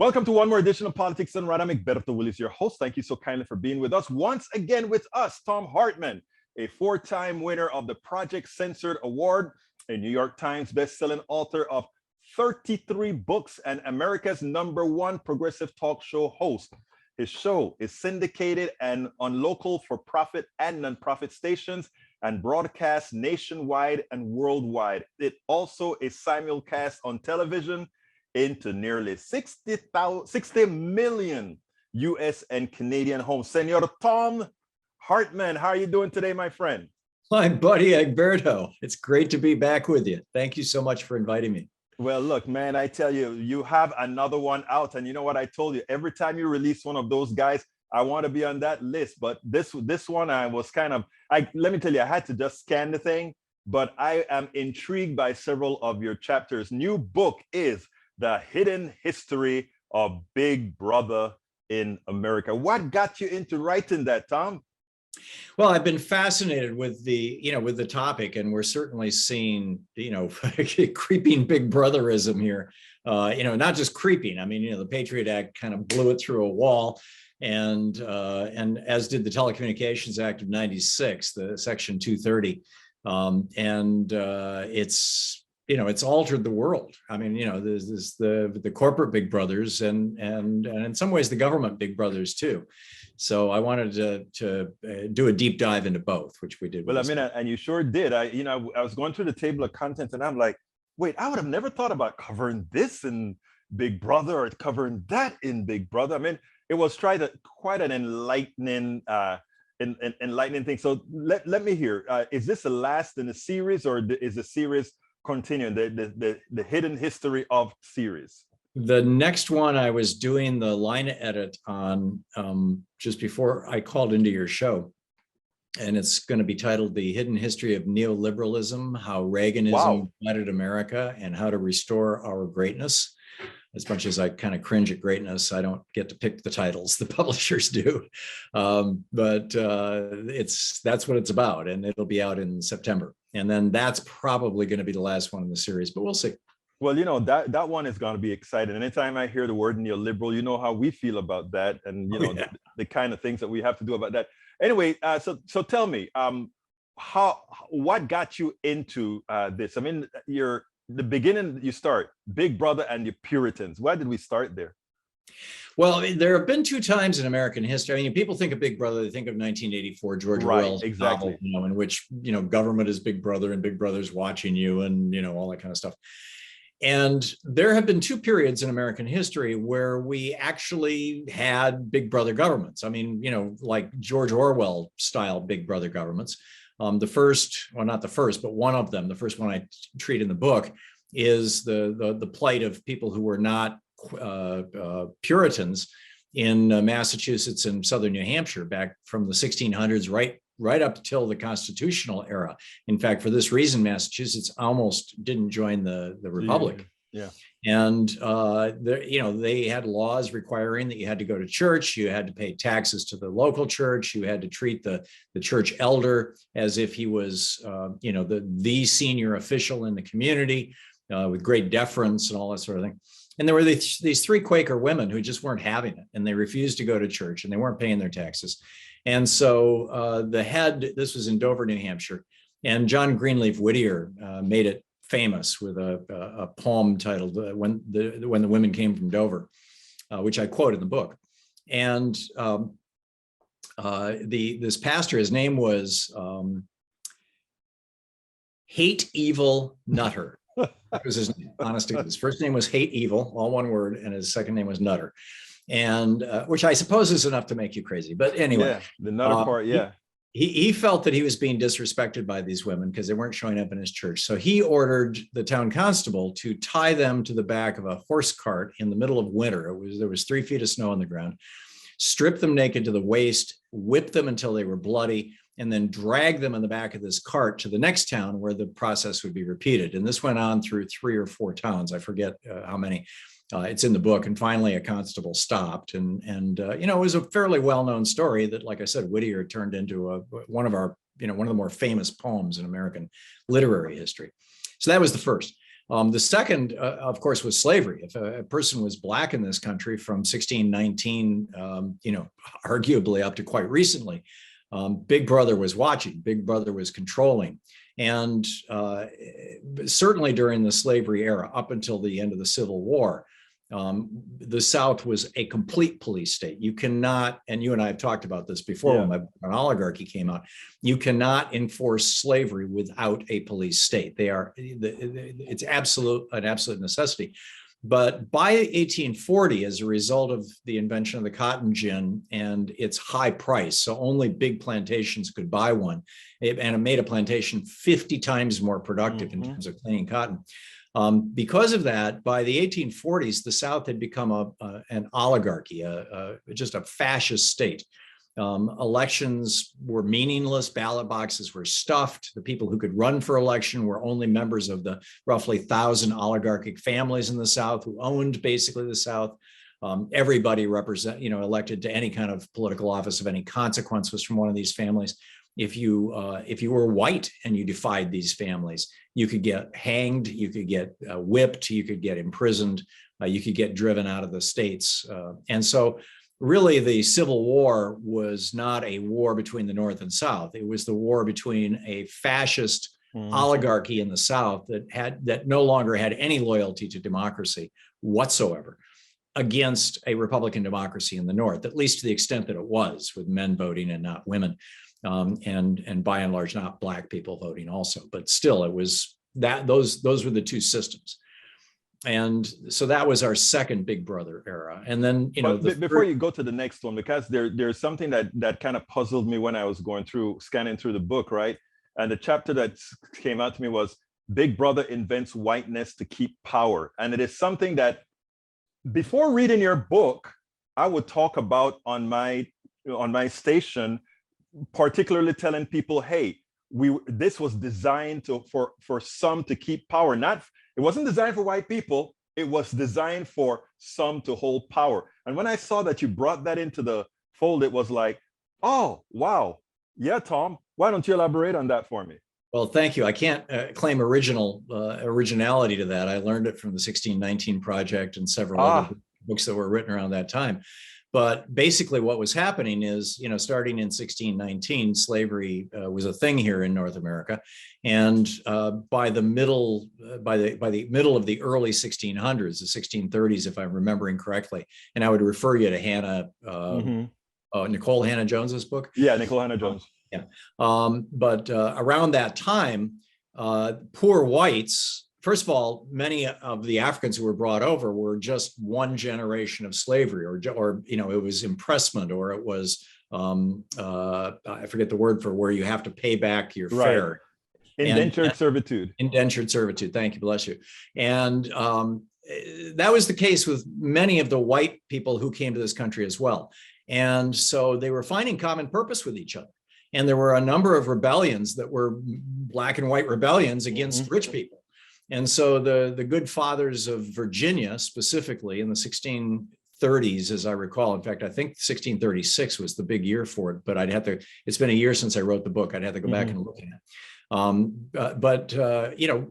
Welcome to one more edition of Politics and Rada. Egberto Willis, your host. Thank you so kindly for being with us. Once again with us, Thom Hartmann, a four-time winner of the Project Censored Award, a New York Times best-selling author of 33 books, and America's #1 progressive talk show host. His show is syndicated and on local for-profit and non-profit stations and broadcast nationwide and worldwide. It also is simulcast on television into nearly 60 million US and Canadian homes. Senor Thom Hartmann, how are you doing today, my friend? My buddy Egberto, it's great to be back with you. Thank you so much for inviting me. Well, look, man, I tell you, you have another one out. And you know what I told you? Every time you release one of those guys, I want to be on that list. But this one, I was kind of, let me tell you, I had to just scan the thing. But I am intrigued by several of your chapters. New book is The Hidden History of Big Brother in America. What got you into writing that, Thom? Well, I've been fascinated with the topic, and we're certainly seeing, creeping Big Brotherism here. Not just creeping. I mean, the Patriot Act kind of blew it through a wall, and as did the Telecommunications Act of '96, the Section 230, it's altered the world. I mean, there's the corporate big brothers and in some ways the government big brothers too. So I wanted to do a deep dive into both, which we did. Well, I mean, and you sure did. I was going through the table of contents and I'm like, wait, I would have never thought about covering this in Big Brother or covering that in Big Brother. I mean, it was quite an enlightening thing. So let me hear. Is this the last in the series, or is the series continuing, the Hidden History of series? The next one I was doing the line edit on just before I called into your show, and it's going to be titled The Hidden History of Neoliberalism, How Reaganism Divided America and How to Restore Our Greatness. As much as I kind of cringe at greatness, I don't get to pick the titles, the publishers do. But that's what it's about, and it'll be out in September. And then that's probably going to be the last one in the series, but we'll see. Well, that one is going to be exciting. Anytime I hear the word neoliberal, you know how we feel about that, and the kind of things that we have to do about that. Anyway, so tell me, what got you into this? I mean, the beginning, you start Big Brother and the Puritans. Why did we start there? Well, there have been two times in American history. I mean, people think of Big Brother, they think of 1984, George Orwell's novel, in which, government is Big Brother and Big Brother's watching you and, all that kind of stuff. And there have been two periods in American history where we actually had Big Brother governments. I mean, like George Orwell style Big Brother governments. The first, well, not the first, but one of them, the first one I treat in the book, is the plight of people who were not Puritans in Massachusetts and southern New Hampshire back from the 1600s right up till the constitutional era. In fact, for this reason, Massachusetts almost didn't join the Republic. Yeah. And they had laws requiring that you had to go to church, you had to pay taxes to the local church, you had to treat the church elder as if he was the senior official in the community, with great deference and all that sort of thing. And there were these three Quaker women who just weren't having it, and they refused to go to church, and they weren't paying their taxes. And so the head, this was in Dover, New Hampshire, and John Greenleaf Whittier made it famous with a poem titled "When the Women Came from Dover," which I quote in the book. And this pastor, his name was Hate Evil Nutter. That was his name, honestly. His first name was Hate Evil, all one word, and his second name was Nutter, and which I suppose is enough to make you crazy. But anyway, yeah, the Nutter part, yeah. He felt that he was being disrespected by these women because they weren't showing up in his church. So he ordered the town constable to tie them to the back of a horse cart in the middle of winter. There was 3 feet of snow on the ground, strip them naked to the waist, whip them until they were bloody, and then drag them in the back of this cart to the next town where the process would be repeated. And this went on through 3 or 4 towns. I forget how many. It's in the book. And finally, a constable stopped. And it was a fairly well-known story that, like I said, Whittier turned into one of the more famous poems in American literary history. So that was the first. The second, of course, was slavery. If a person was black in this country from 1619, arguably up to quite recently, Big Brother was watching, Big Brother was controlling. And certainly during the slavery era, up until the end of the Civil War, the South was a complete police state. You cannot, and you and I have talked about this before when my oligarchy came out, you cannot enforce slavery without a police state. It's an absolute necessity. But by 1840, as a result of the invention of the cotton gin and its high price, so only big plantations could buy one, and it made a plantation 50 times more productive in terms of cleaning cotton. Because of that, by the 1840s, the South had become an oligarchy, just a fascist state. Elections were meaningless. Ballot boxes were stuffed. The people who could run for election were only members of the roughly 1,000 oligarchic families in the South who owned basically the South. Everybody elected to any kind of political office of any consequence was from one of these families. If you were white and you defied these families, you could get hanged, you could get whipped, you could get imprisoned, you could get driven out of the states. And so really the Civil War was not a war between the North and South. It was the war between a fascist oligarchy in the South that no longer had any loyalty to democracy whatsoever against a Republican democracy in the North, at least to the extent that it was, with men voting and not women. And by and large, not black people voting also, but still, it was that those were the two systems, and so that was our second Big Brother era. And then, before you go to the next one, because there's something that kind of puzzled me when I was scanning through the book, right? And the chapter that came out to me was Big Brother invents whiteness to keep power, and it is something that before reading your book, I would talk about on my station, particularly telling people, hey, this was designed for some to keep power. It wasn't designed for white people. It was designed for some to hold power. And when I saw that you brought that into the fold, it was like, oh, wow. Yeah, Tom, why don't you elaborate on that for me? Well, thank you. I can't claim originality to that. I learned it from the 1619 Project and several other books that were written around that time. But basically what was happening is, starting in 1619, slavery was a thing here in North America. And by the middle of the early 1600s, the 1630s, if I'm remembering correctly, and I would refer you to Nicole Hannah-Jones's book. Yeah, Nicole Hannah-Jones. But around that time, poor whites, first of all, many of the Africans who were brought over were just one generation of slavery, or it was impressment, or it was I forget the word for where you have to pay back your fare. Indentured servitude. Indentured servitude. Thank you, bless you. And that was the case with many of the white people who came to this country as well. And so they were finding common purpose with each other. And there were a number of rebellions that were black and white rebellions against rich people. And so the good fathers of Virginia, specifically in the 1630s, as I recall, in fact, I think 1636 was the big year for it, but it's been a year since I wrote the book. I'd have to go back and look at it.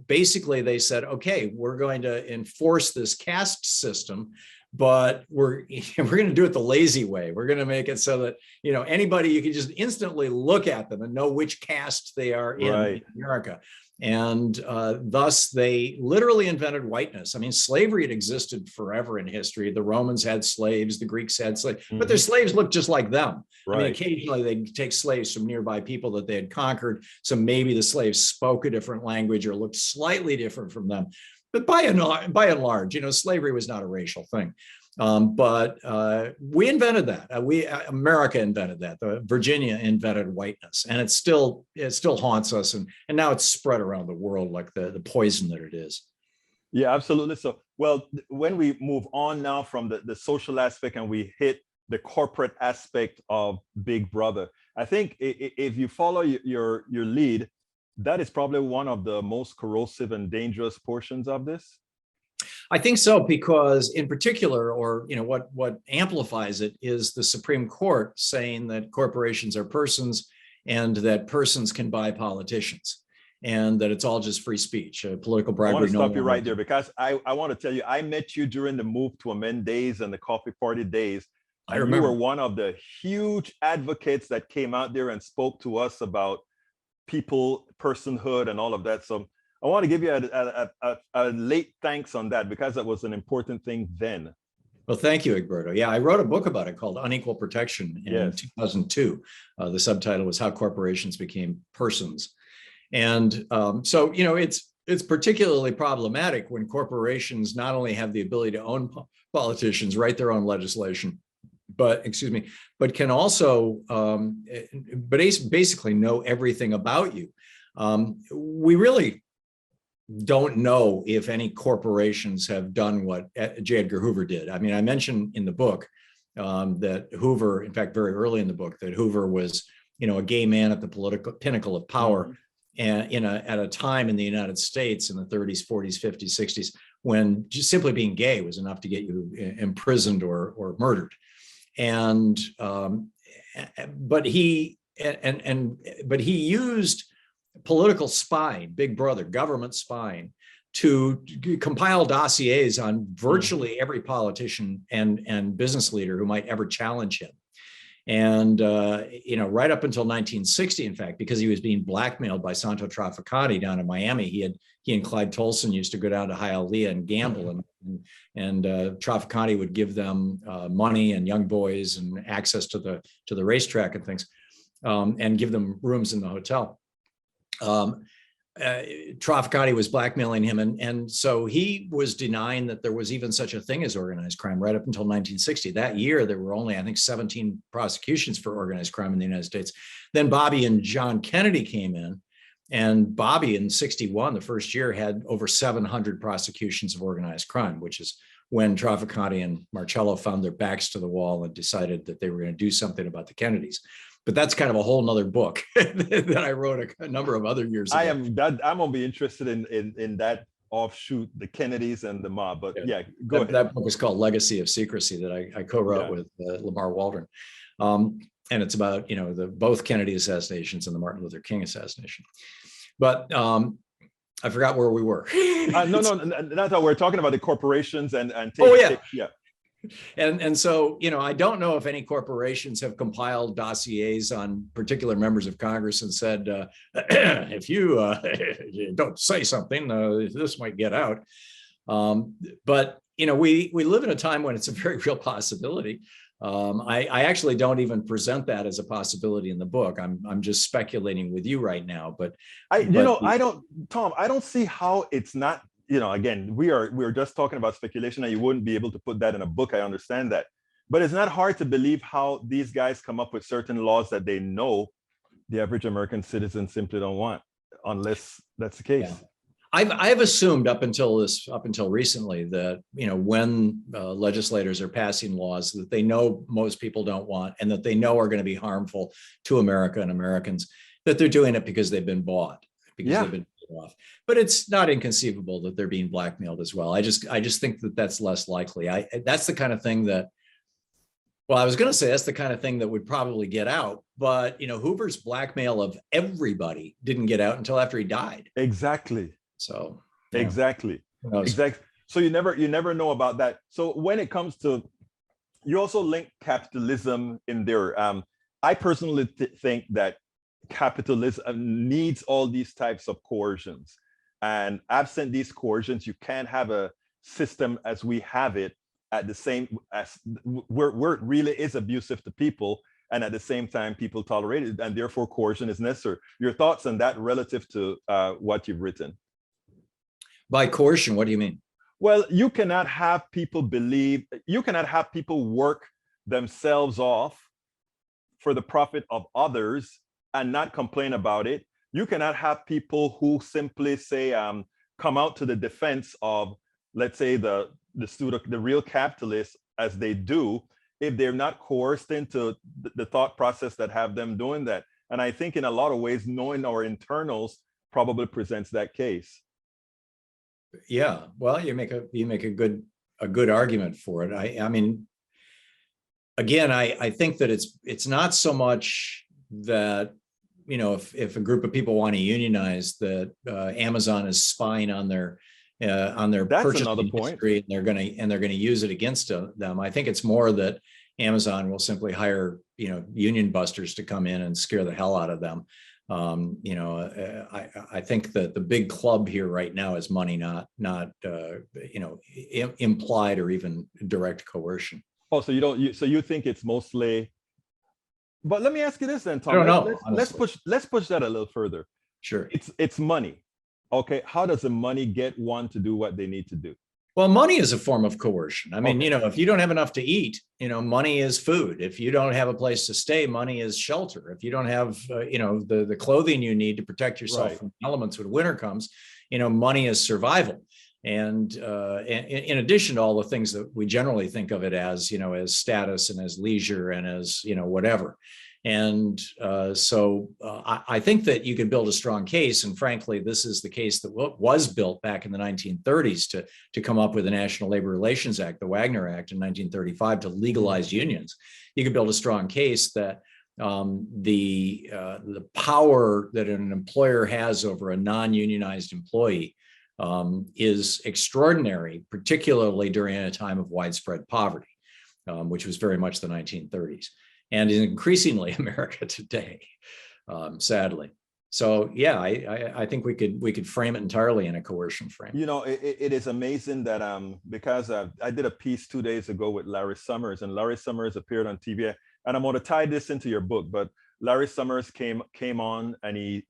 Basically they said, okay, we're going to enforce this caste system, but we're going to do it the lazy way. We're going to make it so that, anybody, you can just instantly look at them and know which caste they are in America. And thus they literally invented whiteness. I mean, slavery had existed forever in history. The Romans had slaves, the Greeks had slaves, but their slaves looked just like them. I mean, occasionally they'd take slaves from nearby people that they had conquered. So maybe the slaves spoke a different language or looked slightly different from them. But by and large, slavery was not a racial thing. But we invented that. America invented that. Virginia invented whiteness, and it still haunts us. And now it's spread around the world like the poison that it is. Yeah, absolutely. So, well, when we move on now from the social aspect and we hit the corporate aspect of Big Brother, I think if you follow your lead, that is probably one of the most corrosive and dangerous portions of this. I think so, because in particular, or what amplifies it is the Supreme Court saying that corporations are persons and that persons can buy politicians. and that it's all just free speech, political I want bribery. to No stop you more. right there because I want to tell you, I met you during the Move to Amend days and the Coffee Party days. I And you were remember. one of the huge advocates that came out there and spoke to us about people, personhood, and all of that. So I want to give you a late thanks on that because that was an important thing then. Well, thank you, Egberto. Yeah, I wrote a book about it called Unequal Protection in Yes. 2002. The subtitle was How Corporations Became Persons. And so, you know, it's particularly problematic when corporations not only have the ability to own politicians, write their own legislation, but can also basically know everything about you. We really don't know if any corporations have done what J. Edgar Hoover did. I mean, I mentioned in the book that Hoover, in fact, very early in the book, that Hoover was, you know, a gay man at the political pinnacle of power. Mm-hmm. And at a time in the United States in the 30s, 40s, 50s, 60s, when just simply being gay was enough to get you imprisoned or murdered. And but he used political spying, big brother, government spying, to compile dossiers on virtually every politician and business leader who might ever challenge him. And, you know, right up until 1960, in fact, because he was being blackmailed by Santo Trafficani down in Miami, he and Clyde Tolson used to go down to Hialeah and gamble, and Trafficani would give them money and young boys and access to the racetrack and things, and give them rooms in the hotel. Trafficani was blackmailing him, and so he was denying that there was even such a thing as organized crime right up until 1960. That year, there were only, I think, 17 prosecutions for organized crime in the United States. Then Bobby and John Kennedy came in, and Bobby in 61, the first year, had over 700 prosecutions of organized crime, which is when Trafficani and Marcello found their backs to the wall and decided that they were going to do something about the Kennedys. But that's kind of a whole nother book that I wrote a number of other years ago. I'm gonna be interested in that offshoot, the Kennedys and the mob. But yeah, go ahead. That book is called Legacy of Secrecy that I co-wrote with Lamar Waldron, and it's about, you know, both Kennedy assassinations and the Martin Luther King assassination. But I forgot where we were. No, that's how we're talking about the corporations and yeah. And so, you know, I don't know if any corporations have compiled dossiers on particular members of Congress and said, if you don't say something, this might get out. But, you know, we live in a time when it's a very real possibility. I actually don't even present that as a possibility in the book. I'm just speculating with you right now. But I don't see how it's not. You know, again, we're just talking about speculation, and you wouldn't be able to put that in a book. I understand that, but it's not hard to believe how these guys come up with certain laws that they know the average American citizen simply don't want, unless that's the case. Yeah. I've assumed up until recently that, you know, when legislators are passing laws that they know most people don't want and that they know are going to be harmful to America and Americans, that they're doing it because they've been bought, because they've been off. But it's not inconceivable that they're being blackmailed as well. I just think that that's less likely. That's the kind of thing that, well, I was going to say that's the kind of thing that would probably get out, but, you know, Hoover's blackmail of everybody didn't get out until after he died. Exactly. So exactly. So you never know about that. So when it comes to, you also link capitalism in there. I personally think that capitalism needs all these types of coercions, and absent these coercions, you can't have a system as we have it at the same as where it really is abusive to people, and at the same time people tolerate it, and therefore coercion is necessary. Your thoughts on that relative to what you've written? By coercion, what do you mean? Well, you cannot have people work themselves off for the profit of others and not complain about it. You cannot have people who simply say, come out to the defense of, let's say, the real capitalists, as they do, if they're not coerced into the thought process that have them doing that. And I think in a lot of ways, knowing our internals probably presents that case. Yeah, well, you make a good argument for it. I mean, again, I think that it's not so much that if a group of people want to unionize, that Amazon is spying on their That's another purchasing point. history, and they're going to use it against them. I think it's more that Amazon will simply hire union busters to come in and scare the hell out of them. I think that the big club here right now is money, not implied or even direct coercion. Oh, so you think it's mostly. But let me ask you this then, I Tom. don't know. Let's push that a little further. Sure. It's money. Okay, how does the money get one to do what they need to do? Well, money is a form of coercion. I mean, Okay. if you don't have enough to eat, money is food. If you don't have a place to stay, money is shelter. If you don't have, the clothing you need to protect yourself Right. from elements when winter comes, money is survival. And in addition to all the things that we generally think of it as, as status and as leisure and as, whatever. And I think that you can build a strong case. And frankly, this is the case that was built back in the 1930s to come up with the National Labor Relations Act, the Wagner Act in 1935, to legalize unions. You can build a strong case that the power that an employer has over a non-unionized employee is extraordinary, particularly during a time of widespread poverty, which was very much the 1930s. And is increasingly America today, sadly. So yeah, I think we could frame it entirely in a coercion frame. It is amazing that because I did a piece 2 days ago with Larry Summers, and Larry Summers appeared on TV, and I'm going to tie this into your book. But Larry Summers came on, and he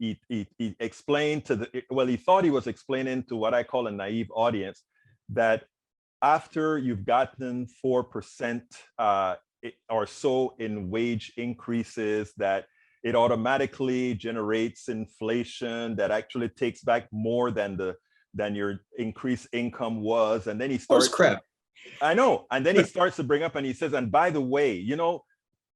explained he thought he was explaining to what I call a naive audience that after you've gotten 4% or so in wage increases, that it automatically generates inflation that actually takes back more than your increased income was. And then he starts crap. I know. And then he starts to bring up, and he says, and by the way,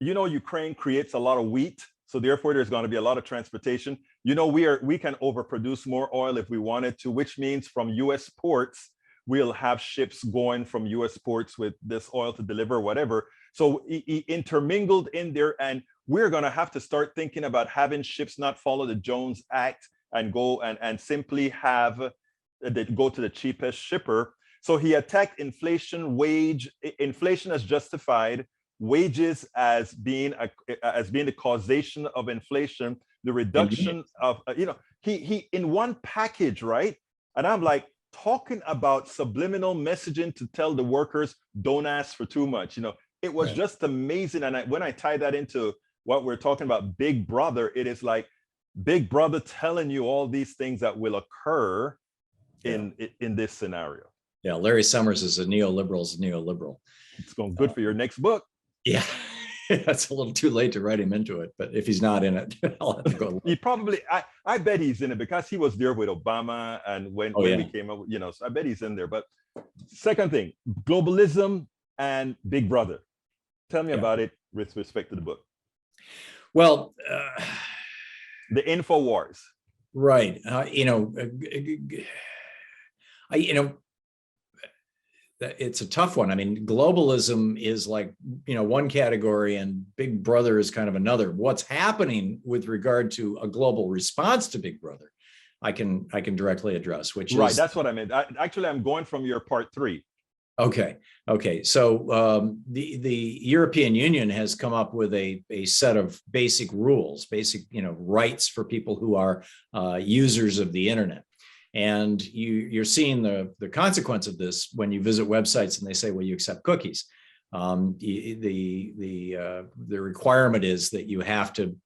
Ukraine creates a lot of wheat, so therefore there's going to be a lot of transportation. We can overproduce more oil if we wanted to, which means from US ports we'll have ships going from US ports with this oil to deliver whatever. So he intermingled in there, and we're going to have to start thinking about having ships not follow the Jones Act and go and simply go to the cheapest shipper. So he attacked inflation as justified, wages as being the causation of inflation, the reduction of he in one package, right? And I'm like, talking about subliminal messaging to tell the workers, don't ask for too much. It was just amazing. And when I tie that into what we're talking about, Big Brother, it is like Big Brother telling you all these things that will occur in this scenario. Yeah, Larry Summers is a neoliberal. It's going good for your next book. Yeah, that's a little too late to write him into it, but if he's not in it, I'll have to go. He probably, I bet he's in it, because he was there with Obama, and when we came up, so I bet he's in there. But second thing, globalism and Big Brother. Tell me about it with respect to the book. Well, the InfoWars. Right. It's a tough one. I mean, globalism is like, one category, and Big Brother is kind of another. What's happening with regard to a global response to Big Brother, I can directly address, which is. Right, that's what I meant. Actually, I'm going from your part 3. Okay. So the European Union has come up with a set of basic rules, rights for people who are users of the internet. And you're seeing the consequence of this when you visit websites and they say, well, you accept cookies. The requirement is that you have to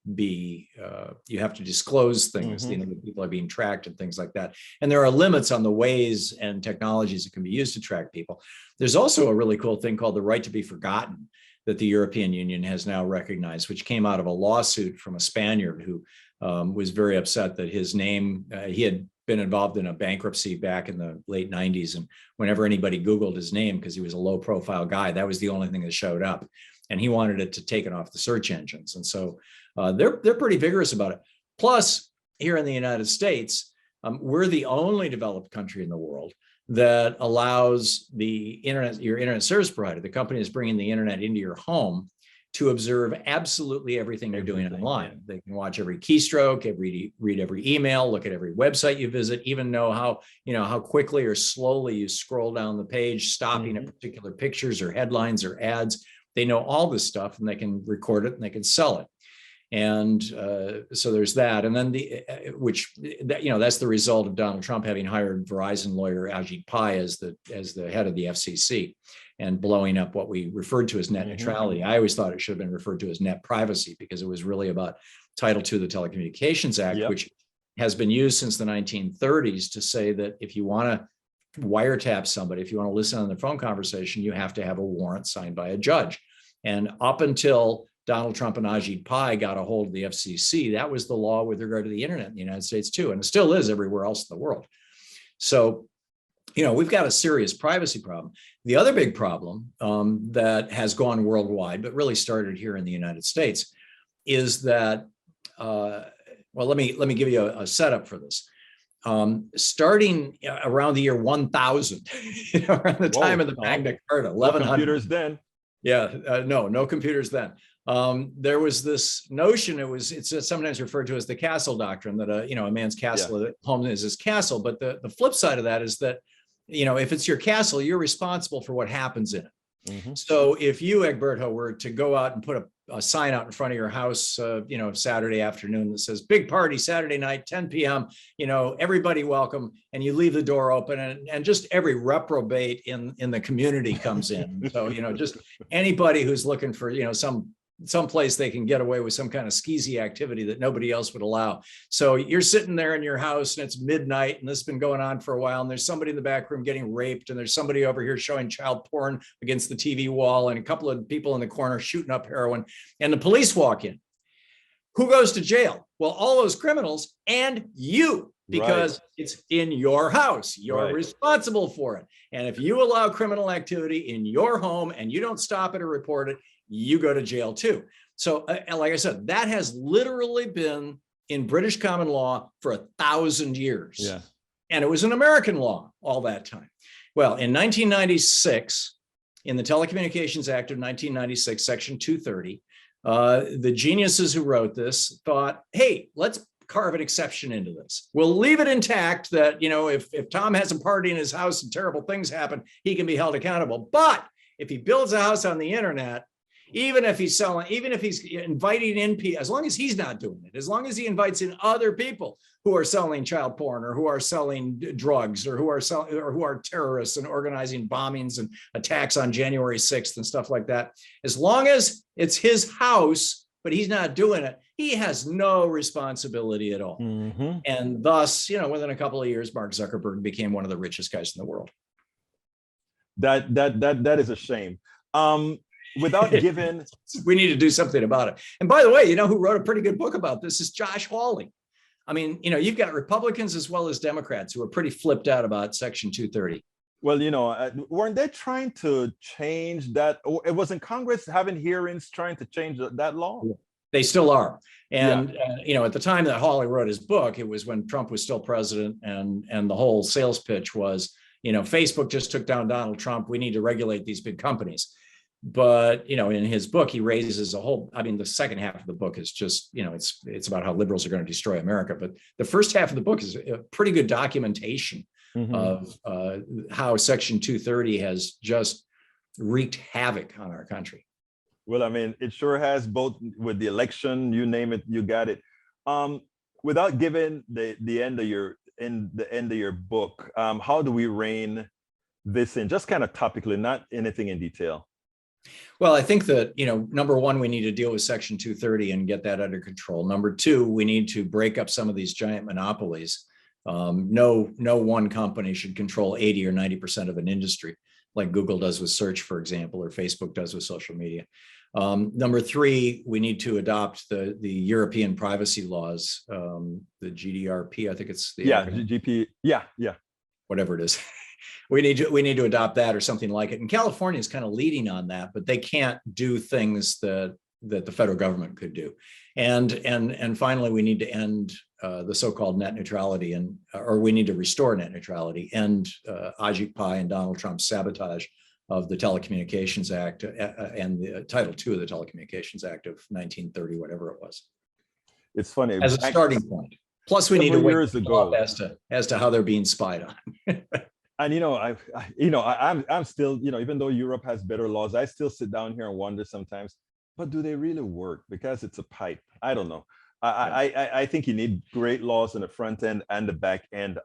disclose things, that people are being tracked and things like that. And there are limits on the ways and technologies that can be used to track people. There's also a really cool thing called the right to be forgotten that the European Union has now recognized, which came out of a lawsuit from a Spaniard who was very upset that his name, he had been involved in a bankruptcy back in the late 90s. And whenever anybody Googled his name, because he was a low profile guy, that was the only thing that showed up. And he wanted it to take it off the search engines. And so they're pretty vigorous about it. Plus, here in the United States, we're the only developed country in the world that allows your internet service provider, the company that's bringing the internet into your home, to observe absolutely everything you're doing online. They can watch every keystroke, read every email, look at every website you visit, even know how quickly or slowly you scroll down the page, stopping at particular pictures or headlines or ads. They know all this stuff, and they can record it and they can sell it. And so there's that. And then that's the result of Donald Trump having hired Verizon lawyer Ajit Pai as the head of the FCC and blowing up what we referred to as net neutrality. I always thought it should have been referred to as net privacy, because it was really about Title II of the Telecommunications Act, which has been used since the 1930s to say that if you want to wiretap somebody, if you want to listen on their phone conversation, you have to have a warrant signed by a judge. And up until Donald Trump and Ajit Pai got a hold of the FCC, that was the law with regard to the internet in the United States too, and it still is everywhere else in the world. So, we've got a serious privacy problem. The other big problem that has gone worldwide, but really started here in the United States, is that, let me give you a setup for this. Starting around the year 1000, around the time of the Magna Carta, 1100. No computers then. No computers then. There was this notion, it's sometimes referred to as the castle doctrine, that a man's castle, home is his castle. But the flip side of that is that, if it's your castle, you're responsible for what happens in it. So if you, Egberto, were to go out and put a sign out in front of your house, Saturday afternoon that says "Big party Saturday night, 10 p.m., everybody welcome," and you leave the door open, and just every reprobate in the community comes in. So, just anybody who's looking for, some place they can get away with some kind of skeezy activity that nobody else would allow. So you're sitting there in your house and it's midnight, and this has been going on for a while, and there's somebody in the back room getting raped, and there's somebody over here showing child porn against the TV wall, and a couple of people in the corner shooting up heroin, and the police walk in. Who goes to jail? Well, all those criminals and you, because it's in your house. You're responsible for it. And if you allow criminal activity in your home and you don't stop it or report it, you go to jail too. So like I said, that has literally been in British common law for 1,000 years. And it was an American law all that time. Well, in 1996, in the Telecommunications Act of 1996, Section 230, the geniuses who wrote this thought, hey, let's carve an exception into this. We'll leave it intact that, if Tom has a party in his house and terrible things happen, he can be held accountable. But if he builds a house on the internet, even if he's inviting in people, as long as he's not doing it, as long as he invites in other people who are selling child porn or who are selling drugs or who are terrorists and organizing bombings and attacks on January 6th and stuff like that, as long as it's his house, but he's not doing it, he has no responsibility at all. And thus, within a couple of years, Mark Zuckerberg became one of the richest guys in the world. That is a shame. Without giving, we need to do something about it. And by the way, who wrote a pretty good book about this is Josh Hawley. I mean, you've got Republicans as well as Democrats who are pretty flipped out about Section 230. Well, weren't they trying to change that? It wasn't Congress having hearings trying to change that law? They still are. And, at the time that Hawley wrote his book, it was when Trump was still president, and the whole sales pitch was, Facebook just took down Donald Trump. We need to regulate these big companies. But, in his book, he raises the second half of the book is just, it's about how liberals are going to destroy America. But the first half of the book is a pretty good documentation of how Section 230 has just wreaked havoc on our country. Well, I mean, it sure has, both with the election, you name it, you got it. Without giving the end of your book, how do we rein this in? Just kind of topically, not anything in detail. Well, I think that, number one, we need to deal with Section 230 and get that under control. Number two, we need to break up some of these giant monopolies. No one company should control 80 or 90% of an industry, like Google does with search, for example, or Facebook does with social media. Number three, we need to adopt the European privacy laws, the GDPR, I think it's the GP, whatever it is. We need to adopt that or something like it. And California is kind of leading on that, but they can't do things that the federal government could do. And finally, we need to end the so-called net neutrality, or we need to restore net neutrality, and Ajit Pai and Donald Trump's sabotage of the Telecommunications Act and the Title II of the Telecommunications Act of 1930, whatever it was, It's funny. as a starting point. Plus, we need to Several wake years them ago, up as to how they're being spied on. and I'm still, even though Europe has better laws, I still sit down here and wonder sometimes, but do they really work? Because it's a pipe. I don't know. I think you need great laws in the front end and the back end.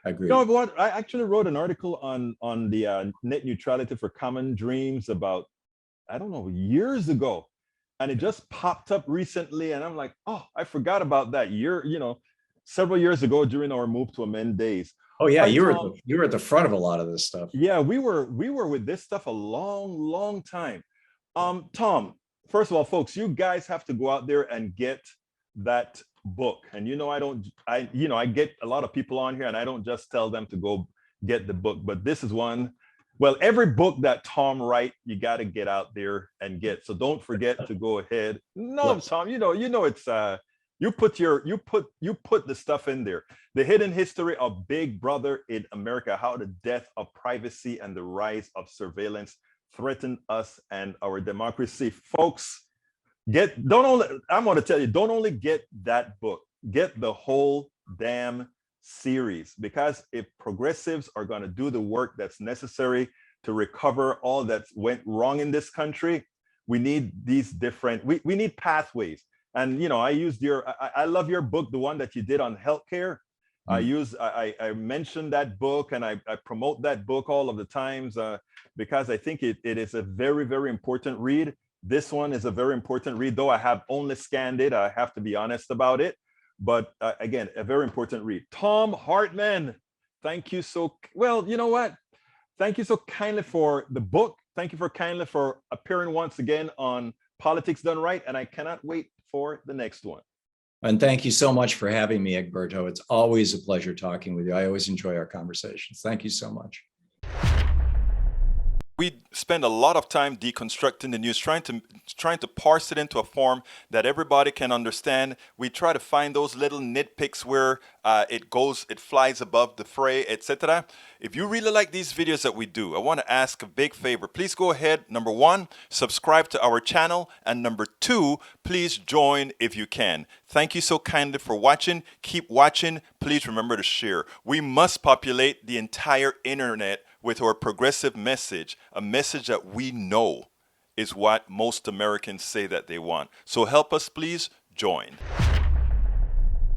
Agreed. You know what? I actually wrote an article on the net neutrality for common dreams about, I don't know, years ago, and it just popped up recently, and I'm like, oh, I forgot about that several years ago during our move to amend days. Oh yeah, All right, you Thom, were at the front of a lot of this stuff. yeah, we were with this stuff a long time. Thom, first of all, folks, you guys have to go out there and get that book. And I get a lot of people on here, and I don't just tell them to go get the book, but this is one. Well, every book that Thom write, you got to get out there and get. So don't forget to go ahead. No, Yes. Thom, it's you put the stuff in there. The hidden history of Big Brother in America: how the death of privacy and the rise of surveillance threaten us and our democracy. Folks, I'm going to tell you, don't only get that book, get the whole damn series, because if progressives are going to do the work that's necessary to recover all that went wrong in this country, we need these different, we need pathways. And I love your book, the one that you did on healthcare. I mentioned that book, and I promote that book all of the times, because I think it is a very, very important read. This one is a very important read, though I have only scanned it. I have to be honest about it. But again, a very important read. Thom Hartmann, thank you you know what? Thank you so kindly for the book. Thank you kindly for appearing once again on Politics Done Right. And I cannot wait for the next one. And thank you so much for having me, Egberto. It's always a pleasure talking with you. I always enjoy our conversations. Thank you so much. We spend a lot of time deconstructing the news, trying to parse it into a form that everybody can understand. We try to find those little nitpicks where it flies above the fray, etc. If you really like these videos that we do, I want to ask a big favor. Please go ahead. Number one, subscribe to our channel. And number two, please join if you can. Thank you so kindly for watching. Keep watching. Please remember to share. We must populate the entire internet with our progressive message, a message that we know is what most Americans say that they want. So help us, please join.